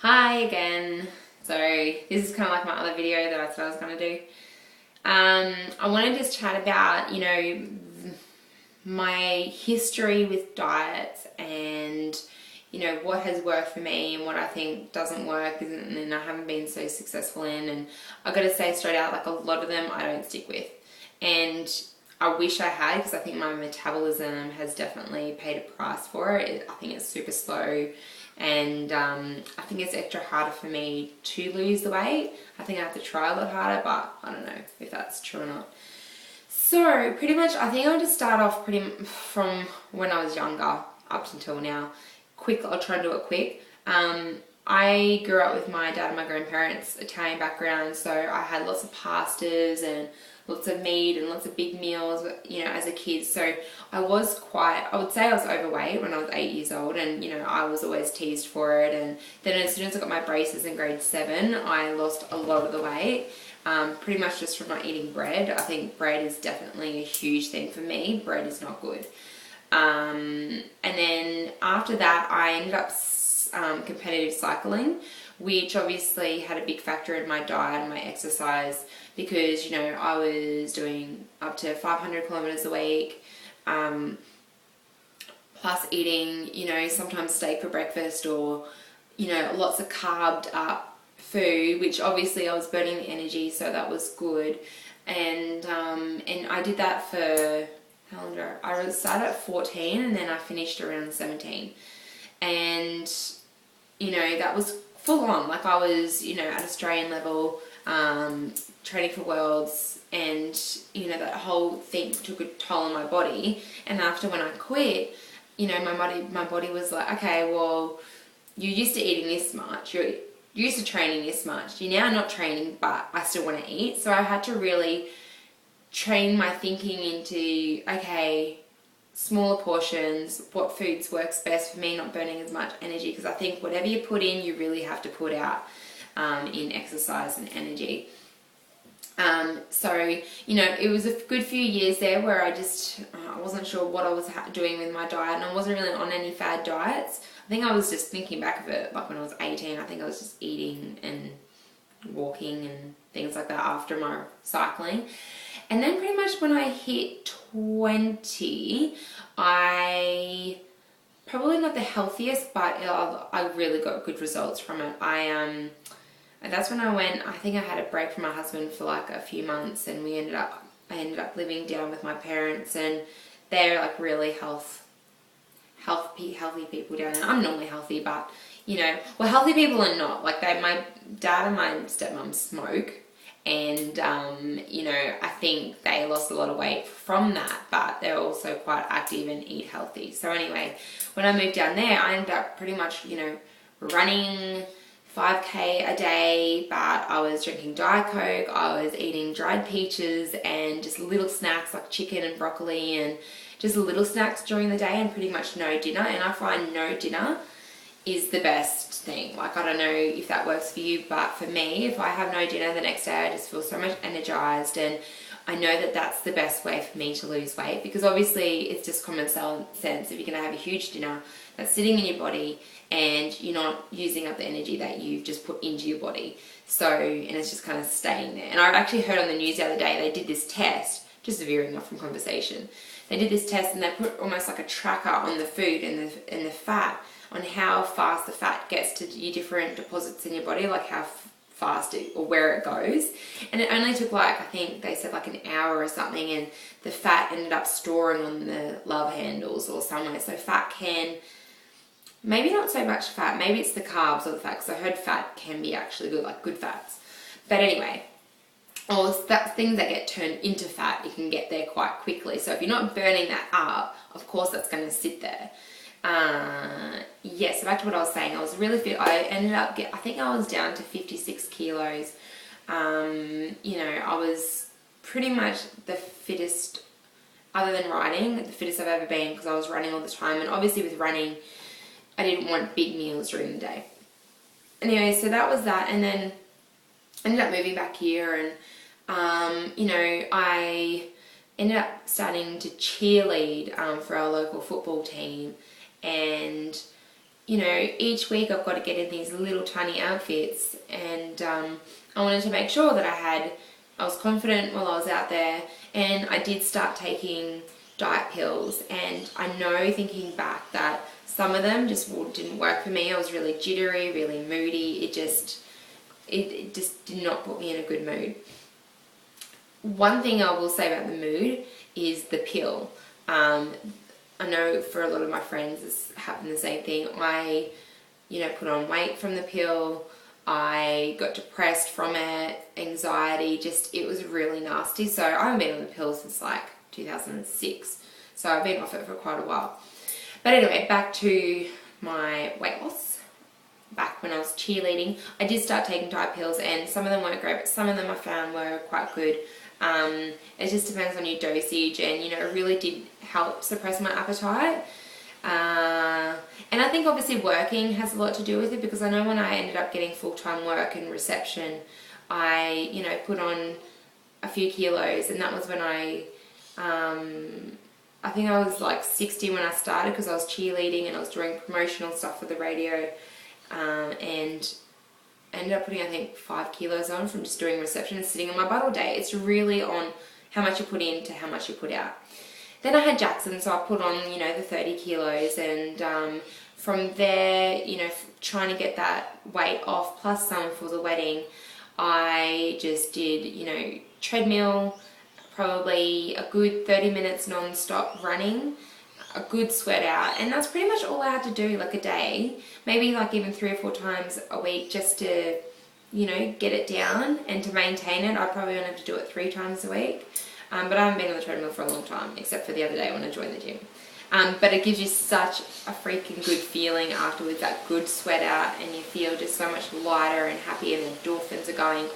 Hi again. So this is kind of like my other video that I said I was going to do. I want to just chat about, my history with diets and, what has worked for me and what I think doesn't work and I haven't been so successful in. And I've got to say straight out, like a lot of them I don't stick with. And I wish I had, because I think my metabolism has definitely paid a price for it. I think it's super slow. And I think it's extra harder for me to lose the weight. I think I have to try a lot harder, but I don't know if that's true or not. So pretty much, I think I'll just start off from when I was younger up until now. Quick, I'll try and do it quick. I grew up with my dad and my grandparents, Italian background, so I had lots of pastas and lots of meat and lots of big meals, as a kid. So I would say I was overweight when I was 8 years old, and, I was always teased for it. And then as soon as I got my braces in grade 7, I lost a lot of the weight, pretty much just from not eating bread. I think bread is definitely a huge thing for me. Bread is not good. And then after that, I ended up competitive cycling, which obviously had a big factor in my diet and my exercise, because I was doing up to 500 kilometers a week, plus eating sometimes steak for breakfast, or lots of carved up food, which obviously I was burning the energy, so that was good. And I did that for how long? I started at 14 and then I finished around 17, and that was full on. Like I was at Australian level, training for worlds, and that whole thing took a toll on my body. And after, when I quit, my body was like, okay, well, you're used to eating this much, you're used to training this much, you're now not training, but I still want to eat. So I had to really train my thinking into, okay, smaller portions, what foods works best for me, not burning as much energy, because I think whatever you put in, you really have to put out in exercise and energy. So it was a good few years there where I wasn't sure what I was doing with my diet, and I wasn't really on any fad diets. I think I was just thinking back of it, like when I was 18, I think I was just eating and walking and things like that after my cycling. And then pretty much when I hit 20, I probably not the healthiest, but I really got good results from it. And that's when I think I had a break from my husband for like a few months, and I ended up living down with my parents, and they're like really healthy people down there. I'm normally healthy, but healthy people are not. Like my dad and my stepmom smoke, and I think they lost a lot of weight from that, but they're also quite active and eat healthy. So anyway, when I moved down there, I ended up pretty much running 5K a day, but I was drinking Diet Coke, I was eating dried peaches and just little snacks like chicken and broccoli, and just little snacks during the day, and pretty much no dinner. And I find no dinner is the best thing. Like, I don't know if that works for you, but for me, if I have no dinner the next day, I just feel so much energized, and I know that that's the best way for me to lose weight, because obviously it's just common sense. If you're going to have a huge dinner that's sitting in your body and you're not using up the energy that you've just put into your body, and it's just kind of staying there. And I actually heard on the news the other day, they did this test, just veering off from conversation, they did this test and they put almost like a tracker on the food and the fat, on how fast the fat gets to your different deposits in your body, like how fast or where it goes. And it only took I think they said like an hour or something, and the fat ended up storing on the love handles or somewhere. So fat can, maybe not so much fat, maybe it's the carbs or the fat, because I heard fat can be actually good, like good fats. But anyway, or things that get turned into fat, you can get there quite quickly. So if you're not burning that up, of course that's going to sit there. So back to what I was saying, I was really fit. I ended up I think I was down to 56 kilos. I was pretty much the fittest, other than riding, the fittest I've ever been, because I was running all the time. And obviously with running, I didn't want big meals during the day. Anyway, so that was that. And then I ended up moving back here, and I ended up starting to cheerlead for our local football team. And you know, each week I've got to get in these little tiny outfits, and I wanted to make sure that I was confident while I was out there. And I did start taking diet pills, and I know, thinking back, that some of them just didn't work for me. I was really jittery, really moody. It just did not put me in a good mood. One thing I will say about the mood is the pill. I know for a lot of my friends it's happened the same thing. I, you know, put on weight from the pill. I got depressed from it, anxiety, it was really nasty. So I haven't been on the pill since like 2006. So I've been off it for quite a while. But anyway, back to my weight loss. Back when I was cheerleading, I did start taking diet pills, and some of them weren't great, but some of them I found were quite good. It just depends on your dosage, and you know, it really did help suppress my appetite. And I think obviously working has a lot to do with it, because I know when I ended up getting full-time work in reception, I, you know, put on a few kilos, and that was when I think I was like 60 when I started, because I was cheerleading and I was doing promotional stuff for the radio, and I ended up putting, I think, 5 kilos on from just doing reception and sitting on my butt all day. It's really on how much you put in to how much you put out. Then I had Jackson, so I put on, you know, the 30 kilos, and from there, you know, trying to get that weight off, plus some for the wedding, I just did, you know, treadmill, probably a good 30 minutes non-stop running, a good sweat out, and that's pretty much all I had to do, like a day, maybe like even 3 or 4 times a week, just to, you know, get it down. And to maintain it, I probably only have to do it 3 times a week. But I haven't been on the treadmill for a long time, except for the other day when I joined the gym. But it gives you such a freaking good feeling afterwards, that good sweat out, and you feel just so much lighter and happy, and the endorphins are going.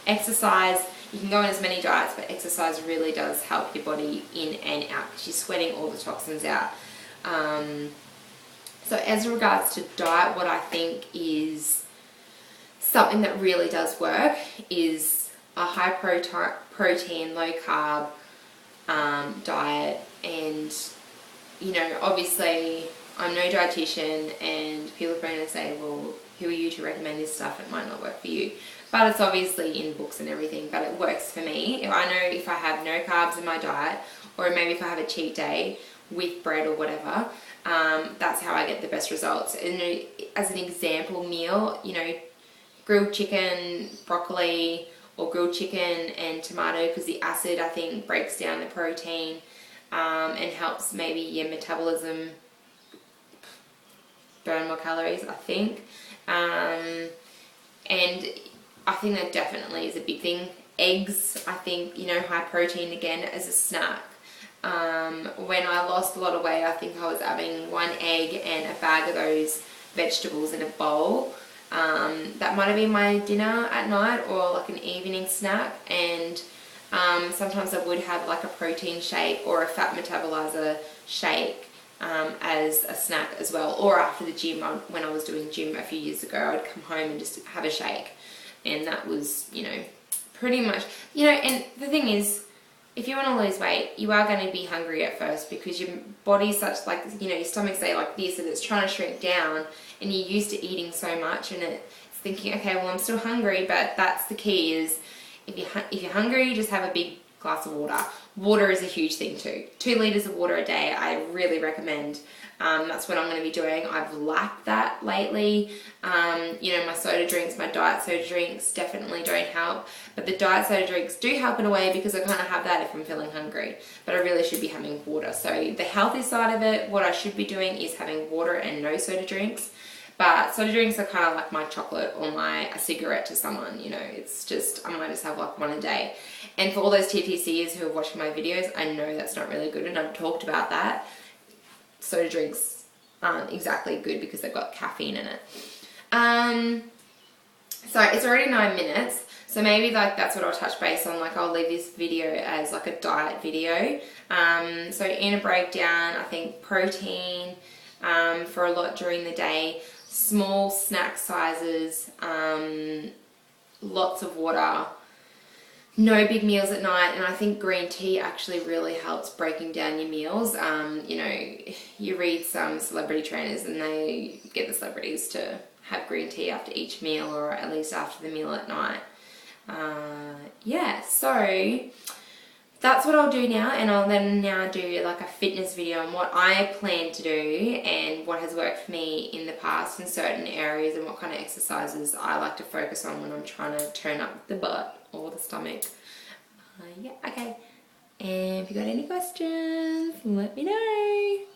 Exercise, you can go on as many diets, but exercise really does help your body in and out, because you're sweating all the toxins out. So as regards to diet, what I think is something that really does work is a high protein, low carb diet. And you know, obviously I'm no dietitian, and people are going to say, well, who are you to recommend this stuff? It might not work for you. But it's obviously in books and everything, but it works for me. I know if I have no carbs in my diet, or maybe if I have a cheat day with bread or whatever, that's how I get the best results. And as an example meal, you know, grilled chicken, broccoli, or grilled chicken and tomato, because the acid, I think, breaks down the protein, and helps maybe your metabolism burn more calories, I think. And I think that definitely is a big thing. Eggs, I think, you know, high protein again as a snack. When I lost a lot of weight, I think I was having 1 egg and a bag of those vegetables in a bowl. That might have been my dinner at night, or like an evening snack. And sometimes I would have like a protein shake or a fat metabolizer shake as a snack as well. Or after the gym, when I was doing gym a few years ago, I'd come home and just have a shake. And that was, you know, pretty much, you know. And the thing is, if you want to lose weight, you are going to be hungry at first, because your body's such, like, you know, your stomach's like this, and it's trying to shrink down, and you're used to eating so much, and it's thinking, okay, well, I'm still hungry. But that's the key, is if you're hungry, just have a big glass of water. Water is a huge thing too. 2 liters of water a day, I really recommend. That's what I'm going to be doing. I've lacked that lately. You know, my soda drinks, my diet soda drinks definitely don't help. But the diet soda drinks do help in a way, because I kind of have that if I'm feeling hungry. But I really should be having water. So the healthy side of it, what I should be doing is having water and no soda drinks. But soda drinks are kind of like my chocolate or a cigarette to someone, you know. It's just, I might just have like 1 a day. And for all those TTCs who are watching my videos, I know that's not really good, and I've talked about that. Soda drinks aren't exactly good because they've got caffeine in it. So it's already 9 minutes, so maybe like that's what I'll touch base on. Like, I'll leave this video as like a diet video. So in a breakdown, I think protein for a lot during the day, small snack sizes, lots of water, no big meals at night, and I think green tea actually really helps breaking down your meals. You know, you read some celebrity trainers and they get the celebrities to have green tea after each meal, or at least after the meal at night. Yeah, so that's what I'll do now, and I'll then now do like a fitness video on what I plan to do and what has worked for me in the past in certain areas, and what kind of exercises I like to focus on when I'm trying to turn up the butt or the stomach. Yeah, okay. And if you got any questions, let me know.